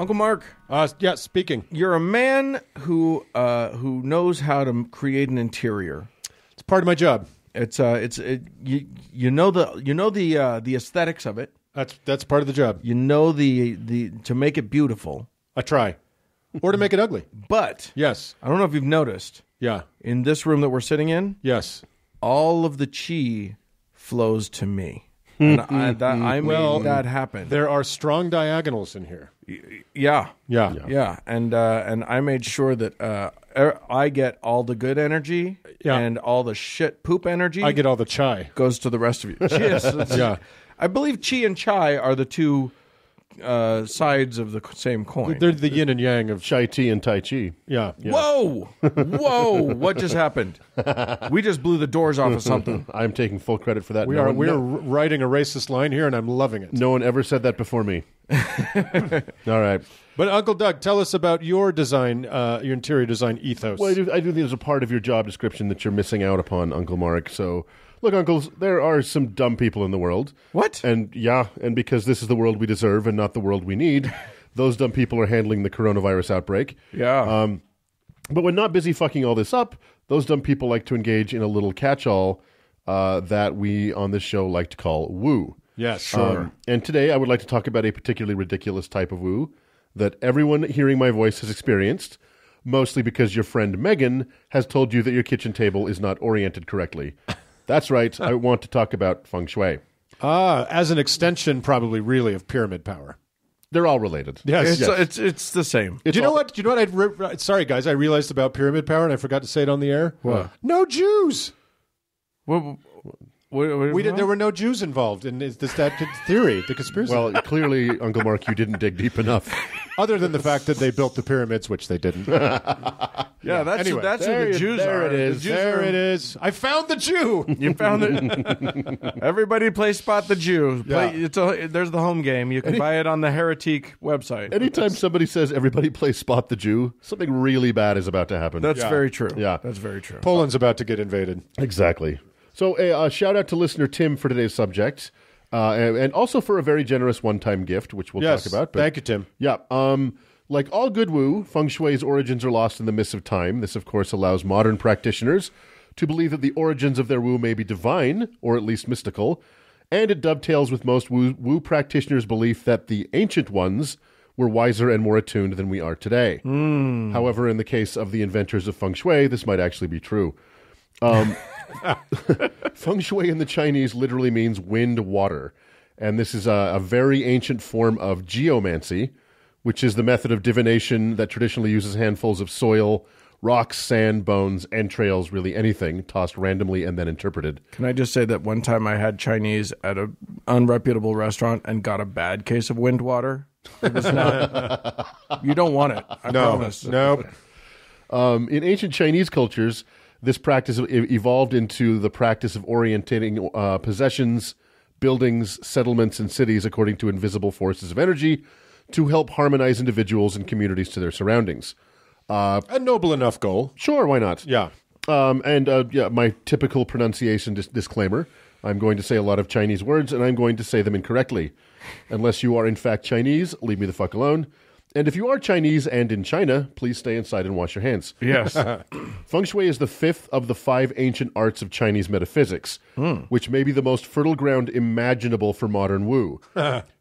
Uncle Mark. Yeah, speaking. You're a man who knows how to create an interior. It's part of my job. You know the aesthetics of it. That's part of the job. You know the to make it beautiful. I try. Or to make it ugly. But yes. I don't know if you've noticed. Yeah. In this room that we're sitting in, yes, all of the chi flows to me. And I made that happen. There are strong diagonals in here. Yeah. Yeah. And I made sure that I get all the good energy and all the shit poop energy. I get all the chai. Goes to the rest of you. Yeah. I believe chi and chai are the two sides of the same coin. They're the yin and yang of Chai tea and Tai Chi. Yeah. Whoa! What just happened? We just blew the doors off of something. I'm taking full credit for that. We're writing a racist line here, and I'm loving it. No one ever said that before me. All right. But Uncle Doug, tell us about your design, your interior design ethos. Well, I do think there's a part of your job description that you're missing out upon, Uncle Mark. So, look, uncles, there are some dumb people in the world. What? And because this is the world we deserve and not the world we need, those dumb people are handling the coronavirus outbreak. Yeah. But when not busy fucking all this up, those dumb people like to engage in a little catch-all that we on this show like to call woo. Yes, sure. And today I would like to talk about a particularly ridiculous type of woo that everyone hearing my voice has experienced, mostly because your friend Meghan has told you that your kitchen table is not oriented correctly. That's right. I want to talk about Feng Shui. As an extension, probably really, of pyramid power. They're all related. Yes, it's the same. Do you know what? Sorry, guys. I realized about pyramid power, and I forgot to say it on the air. What? No Jews. What There were no Jews involved in that theory, the conspiracy. Well, clearly, Uncle Mark, you didn't dig deep enough. Other than the fact that they built the pyramids, which they didn't. That's who the Jews are. There it is. There it is. I found the Jew. You found it. Everybody play Spot the Jew. There's the home game. You can buy it on the Heretique website. Anytime somebody says everybody play Spot the Jew, something really bad is about to happen. That's very true. Yeah. That's very true. Poland's about to get invaded. Exactly. So a shout out to listener Tim for today's subject, and also for a very generous one-time gift, which we'll talk about. But, thank you, Tim. Yeah. Like all good woo, Feng Shui's origins are lost in the mists of time. This, of course, allows modern practitioners to believe that the origins of their woo may be divine, or at least mystical, and it dovetails with most woo practitioners' belief that the ancient ones were wiser and more attuned than we are today. However, in the case of the inventors of Feng Shui, this might actually be true. Feng Shui in the Chinese literally means wind-water, and this is a very ancient form of geomancy, which is the method of divination that traditionally uses handfuls of soil, rocks, sand, bones, entrails, really anything, tossed randomly and then interpreted. Can I just say that one time I had Chinese at an unreputable restaurant and got a bad case of wind water? It was not... You don't want it, I promise. No. In ancient Chinese cultures, this practice evolved into the practice of orientating possessions, buildings, settlements, and cities according to invisible forces of energy to help harmonize individuals and communities to their surroundings. A noble enough goal. Sure, why not? Yeah. My typical pronunciation disclaimer. I'm going to say a lot of Chinese words, and I'm going to say them incorrectly. Unless you are in fact Chinese, leave me the fuck alone. And if you are Chinese and in China, please stay inside and wash your hands. Yes. Feng Shui is the fifth of the 5 ancient arts of Chinese metaphysics, which may be the most fertile ground imaginable for modern woo.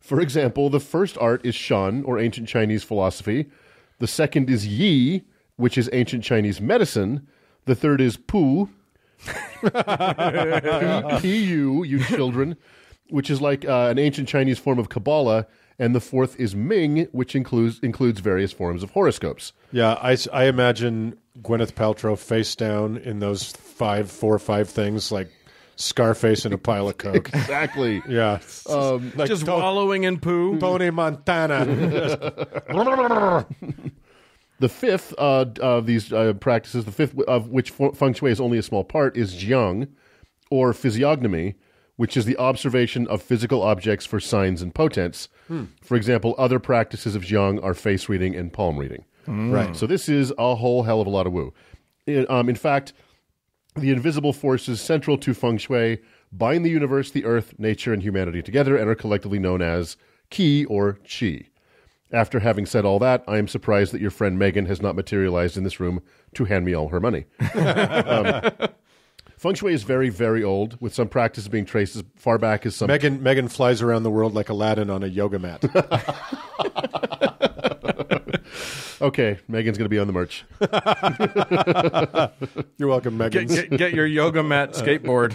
For example, the first art is Shan, or ancient Chinese philosophy. The second is Yi, which is ancient Chinese medicine. The third is Pu, P-U, you children, which is like an ancient Chinese form of Kabbalah. And the fourth is Ming, which includes various forms of horoscopes. Yeah, I imagine Gwyneth Paltrow face down in those 4 or 5 things, like Scarface and a pile of coke. Exactly. Yeah. Like just wallowing in poo. Tony Montana. The fifth of these practices, the fifth of which Feng Shui is only a small part, is Jiang, or physiognomy, which is the observation of physical objects for signs and portents. For example, other practices of Jiang are face reading and palm reading. Right. So this is a whole hell of a lot of woo. In fact, the invisible forces central to Feng Shui bind the universe, the earth, nature, and humanity together and are collectively known as Qi or Qi. After having said all that, I am surprised that your friend Meghan has not materialized in this room to hand me all her money. Feng Shui is very, very old, with some practices being traced as far back as some... Meghan flies around the world like Aladdin on a yoga mat. Okay, Megan's going to be on the merch. You're welcome, Megan. Get your yoga mat skateboard.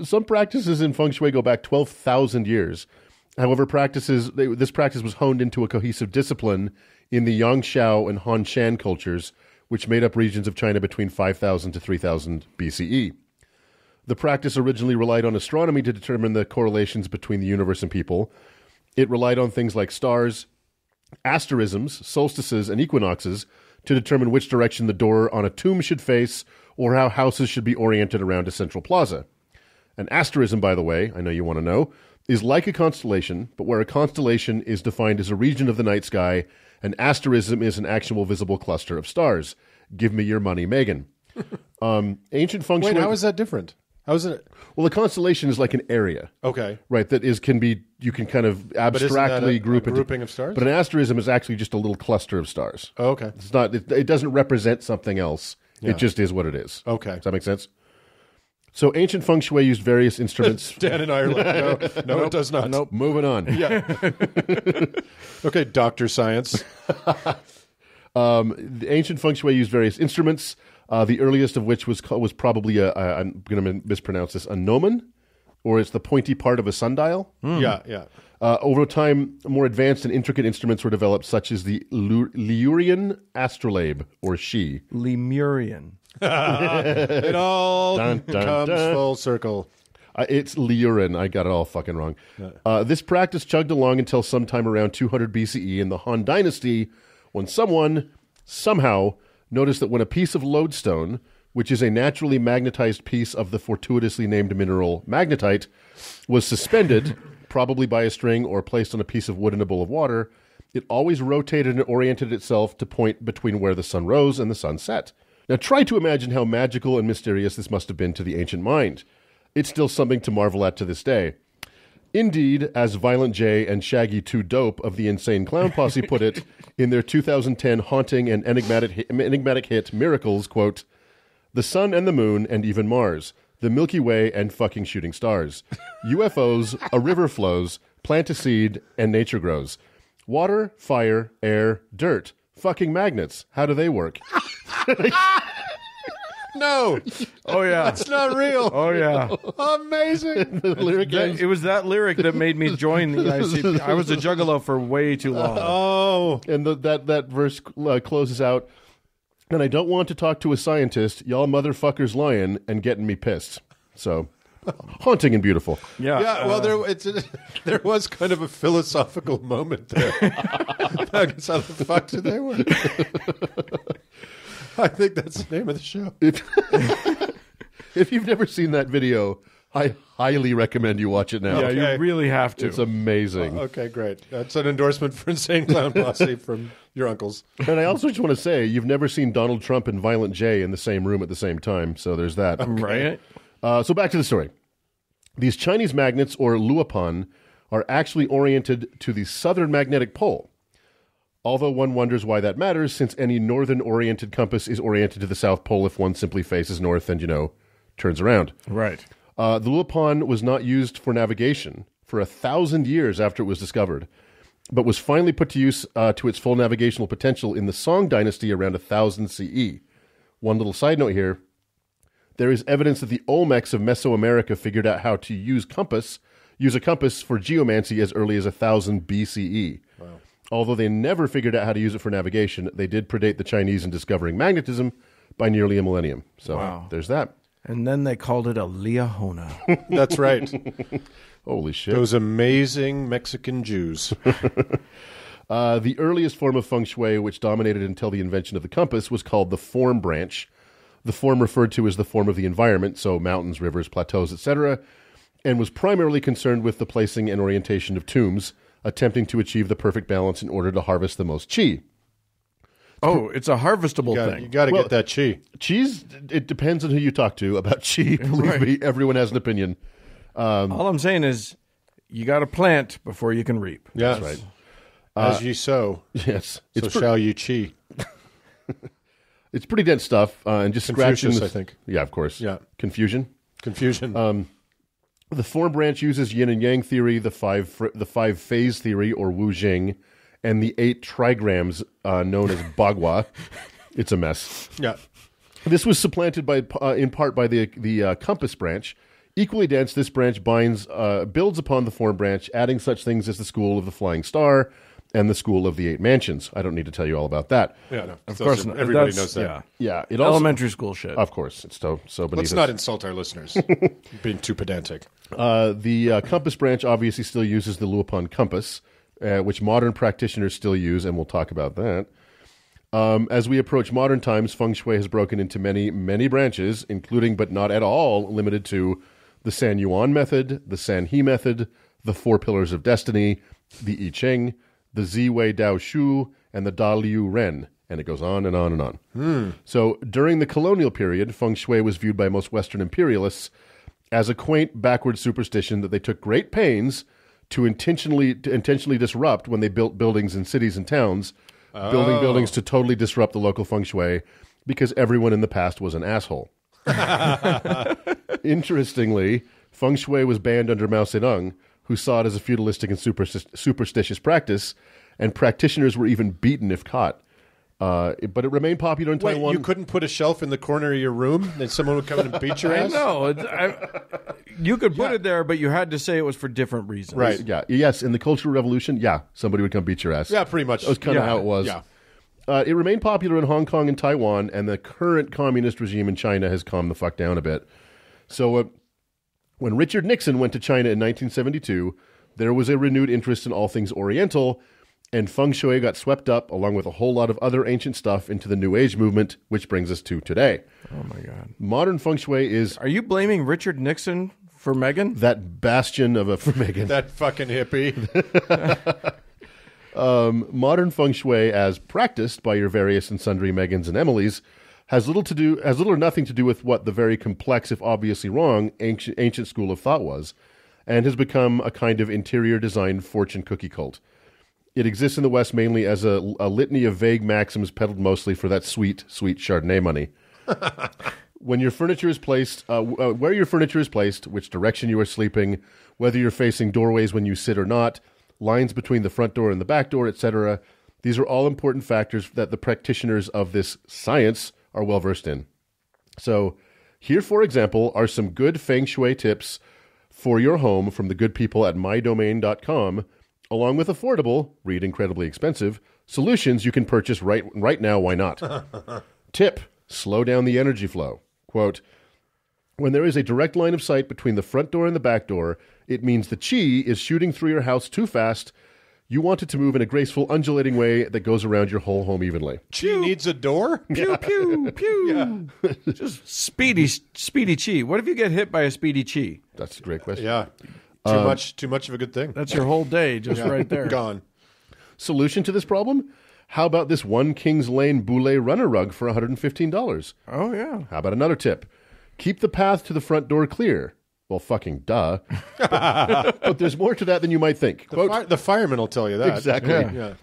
Some practices in Feng Shui go back 12,000 years. However, this practice was honed into a cohesive discipline in the Yangshao and Hanshan cultures, which made up regions of China between 5,000 to 3,000 BCE. The practice originally relied on astronomy to determine the correlations between the universe and people. It relied on things like stars, asterisms, solstices, and equinoxes to determine which direction the door on a tomb should face or how houses should be oriented around a central plaza. An asterism, by the way, I know you want to know, is like a constellation, but where a constellation is defined as a region of the night sky, an asterism is an actual visible cluster of stars. Give me your money, Megan. Ancient Feng Shui... Wait, how is that different? How is it? Well, a constellation is like an area. Okay. Right, you can kind of abstractly group it. Grouping of stars? But an asterism is actually just a little cluster of stars. Oh, okay. It's not. It doesn't represent something else. Yeah. It just is what it is. Okay. Does that make sense? So ancient Feng Shui used various instruments. Dan and I are like, no, it does not. Nope. Moving on. Yeah. Okay, Dr. Science. The ancient Feng Shui used various instruments. The earliest of which was probably I'm going to mispronounce this, a gnomon, or it's the pointy part of a sundial. Yeah. Over time, more advanced and intricate instruments were developed, such as the Lemurian astrolabe, or she. Lemurian. It all comes full circle. It's Liurin. I got it all fucking wrong. This practice chugged along until sometime around 200 BCE in the Han Dynasty, when someone, somehow, noticed that when a piece of lodestone, which is a naturally magnetized piece of the fortuitously named mineral magnetite, was suspended, probably by a string or placed on a piece of wood in a bowl of water, it always rotated and oriented itself to point between where the sun rose and the sun set. Now try to imagine how magical and mysterious this must have been to the ancient mind. It's still something to marvel at to this day. Indeed, as Violent J and Shaggy 2 Dope of the Insane Clown Posse put it in their 2010 haunting and enigmatic hit Miracles, quote, "The sun and the moon and even Mars, the Milky Way and fucking shooting stars, UFOs, a river flows, plant a seed, and nature grows. Water, fire, air, dirt, fucking magnets, how do they work?" No. Oh, yeah. That's not real. Oh, yeah. Amazing. The lyric ends, It was that lyric that made me join the ICP. I was a juggalo for way too long. Oh. and that verse closes out, "And I don't want to talk to a scientist, y'all motherfuckers lying and getting me pissed." So, haunting and beautiful. Yeah. Well, there was kind of a philosophical moment there. That's how the fuck do they work? I think that's the name of the show. If you've never seen that video, I highly recommend you watch it now. Yeah, Okay. you really have to. It's amazing. Okay, great. That's an endorsement for Insane Clown Posse from your uncles. And I also just want to say, you've never seen Donald Trump and Violent J in the same room at the same time, so there's that. Right? So back to the story. These Chinese magnets, or luopan, are actually oriented to the southern magnetic pole. Although one wonders why that matters, since any northern-oriented compass is oriented to the South Pole if one simply faces north and, turns around. Right. The luopan was not used for navigation for 1,000 years after it was discovered, but was finally put to use to its full navigational potential in the Song dynasty around 1000 CE. One little side note here. There is evidence that the Olmecs of Mesoamerica figured out how to use a compass for geomancy as early as 1000 BCE. Wow. Although they never figured out how to use it for navigation, they did predate the Chinese in discovering magnetism by nearly a millennium. So there's that. And then they called it a Liahona. That's right. Holy shit. Those amazing Mexican Jews. The earliest form of Feng Shui, which dominated until the invention of the compass, was called the form branch. The form referred to as the form of the environment, so mountains, rivers, plateaus, etc., and was primarily concerned with the placing and orientation of tombs, attempting to achieve the perfect balance in order to harvest the most qi. Oh, it's a harvestable thing. You got to get that chi. Qi's, it depends on who you talk to about qi. Believe me, everyone has an opinion. All I'm saying is you got to plant before you can reap. Yeah. That's right. As ye sow, Yes. so shall ye chi. It's pretty dense stuff, and just scratching Confucius, I think. Yeah, of course. Yeah. Confusion. The form branch uses yin and yang theory, the five phase theory, or Wu Jing, and the 8 trigrams known as Bagua. It's a mess. Yeah. This was supplanted in part by the compass branch. Equally dense, this branch builds upon the form branch, adding such things as the school of the flying star and the school of the 8 mansions. I don't need to tell you all about that. Yeah, no. Of course, everybody knows that. Yeah, it elementary school shit. Of course, it's so beneath Let's us. not insult our listeners, being too pedantic. The compass branch obviously still uses the Luopan compass, which modern practitioners still use, and we'll talk about that. As we approach modern times, Feng Shui has broken into many, many branches, including but not at all limited to the San Yuan method, the San He method, the 4 pillars of destiny, the I Ching, the Ziwei Dao Shu, and the Da Liu Ren, and it goes on and on and on. So during the colonial period, Feng Shui was viewed by most Western imperialists as a quaint, backward superstition that they took great pains to intentionally disrupt when they built buildings in cities and towns, building buildings to totally disrupt the local Feng Shui because everyone in the past was an asshole. Interestingly, Feng Shui was banned under Mao Zedong, who saw it as a feudalistic and superstitious practice, and practitioners were even beaten if caught. But it remained popular in Taiwan. You couldn't put a shelf in the corner of your room and someone would come in and beat your ass? No, you could put it there, but you had to say it was for different reasons. Right. Yeah. Yes, in the Cultural Revolution, somebody would come beat your ass. Yeah, pretty much. That was kind of how it was. Yeah. It remained popular in Hong Kong and Taiwan, and the current communist regime in China has calmed the fuck down a bit. So when Richard Nixon went to China in 1972, there was a renewed interest in all things Oriental, and Feng Shui got swept up, along with a whole lot of other ancient stuff, into the New Age movement, which brings us to today. Oh, my God. Modern Feng Shui is... Are you blaming Richard Nixon for Meghan? That bastion for Meghan. That fucking hippie. Modern Feng Shui, as practiced by your various and sundry Meghans and Emilys, has little or nothing to do with what the very complex, if obviously wrong, ancient school of thought was, and has become a kind of interior design fortune cookie cult. It exists in the West mainly as a litany of vague maxims peddled mostly for that sweet, sweet Chardonnay money. When your furniture is placed, where your furniture is placed, which direction you are sleeping, whether you're facing doorways when you sit or not, lines between the front door and the back door, etc. These are all important factors that the practitioners of this science are well versed in. So, here, for example, are some good Feng Shui tips for your home from the good people at mydomain.com, along with affordable, read incredibly expensive, solutions you can purchase right now, why not? Tip, slow down the energy flow. Quote, when there is a direct line of sight between the front door and the back door, it means the qi is shooting through your house too fast. You want it to move in a graceful, undulating way that goes around your whole home evenly. Qi needs a door? Pew, pew, pew. Yeah. Just speedy chi. What if you get hit by a speedy chi? That's a great question. Yeah. Too much of a good thing. That's your whole day just right there. Gone. Solution to this problem? How about this one Kings Lane Boulay runner rug for $115? Oh, yeah. How about another tip? Keep the path to the front door clear. Well, fucking duh. But there's more to that than you might think. Quote, The fireman will tell you that. Exactly. Yeah.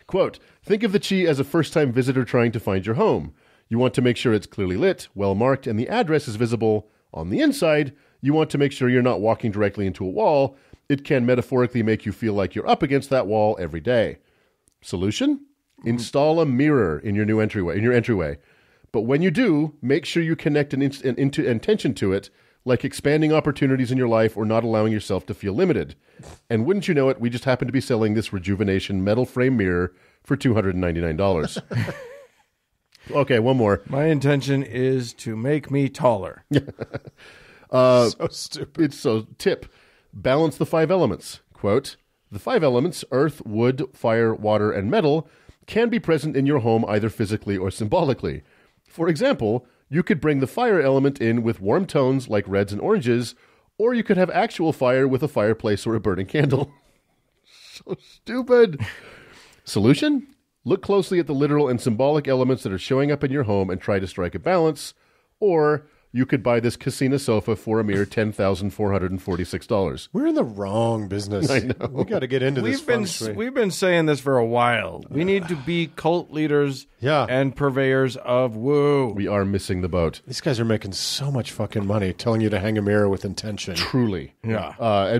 Quote, think of the chi as a first-time visitor trying to find your home. You want to make sure it's clearly lit, well-marked, and the address is visible. On the inside, you want to make sure you're not walking directly into a wall. It can metaphorically make you feel like you're up against that wall every day. Solution? Install a mirror in your entryway. But when you do, make sure you connect an intention to it, like expanding opportunities in your life or not allowing yourself to feel limited. And wouldn't you know it, we just happen to be selling this rejuvenation metal frame mirror for $299. Okay, one more. My intention is to make me taller. So stupid. Tip, balance the 5 elements. Quote, the 5 elements, earth, wood, fire, water, and metal, can be present in your home either physically or symbolically. For example, you could bring the fire element in with warm tones like reds and oranges, or you could have actual fire with a fireplace or a burning candle. So stupid. Solution? Look closely at the literal and symbolic elements that are showing up in your home and try to strike a balance, or you could buy this Casina sofa for a mere $10,446. We're in the wrong business. I know. We got to get into this feng shui. We've been saying this for a while. We need to be cult leaders and purveyors of woo. We are missing the boat. These guys are making so much fucking money telling you to hang a mirror with intention. Truly. Yeah.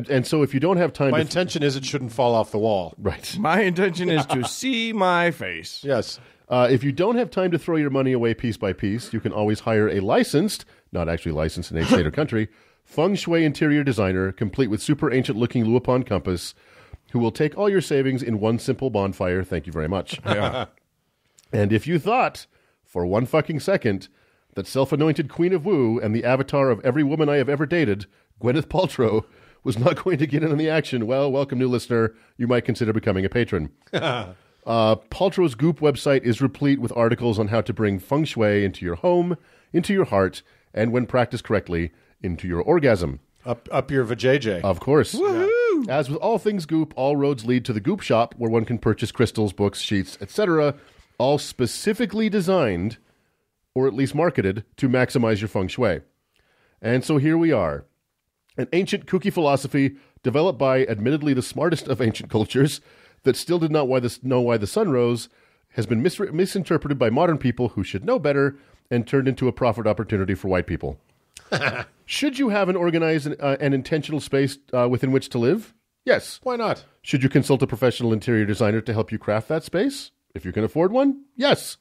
And so if you don't have time My intention is it shouldn't fall off the wall. Right. My intention is to see my face. Yes. If you don't have time to throw your money away piece by piece, you can always hire a licensed, not actually licensed in a state or country, Feng Shui interior designer, complete with super ancient-looking Luopan compass, who will take all your savings in one simple bonfire. Thank you very much. Yeah. And if you thought, for one fucking second, that self-anointed Queen of Wu and the avatar of every woman I have ever dated, Gwyneth Paltrow, was not going to get in on the action, well, welcome, new listener. You might consider becoming a patron. Paltrow's Goop website is replete with articles on how to bring feng shui into your home, into your heart, and when practiced correctly, into your orgasm. Up your vajayjay. Of course. Woohoo! As with all things Goop, all roads lead to the Goop shop, where one can purchase crystals, books, sheets, etc., all specifically designed, or at least marketed, to maximize your feng shui. And so here we are. An ancient kooky philosophy developed by, admittedly, the smartest of ancient cultures that still did not know why the sun rose, has been misinterpreted by modern people who should know better and turned into a profit opportunity for white people. Should you have an organized and intentional space within which to live? Yes. Why not? Should you consult a professional interior designer to help you craft that space? If you can afford one? Yes.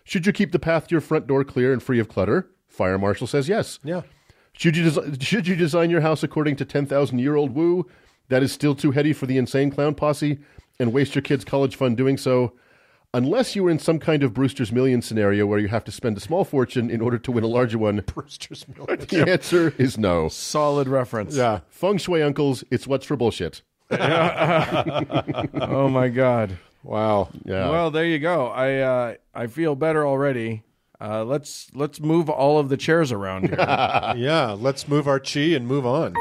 Should you keep the path to your front door clear and free of clutter? Fire marshal says yes. Yeah. Should you design your house according to 10,000-year-old woo that is still too heady for the insane clown posse and waste your kids' college fund doing so? Unless you were in some kind of Brewster's Million scenario where you have to spend a small fortune in order to win a larger one, Brewster's Million. the answer is no. Solid reference. Yeah. Feng Shui uncles, it's what's for bullshit. Oh, my God. Wow. Yeah. Well, there you go. I feel better already. Let's move all of the chairs around here. Yeah, let's move our chi and move on.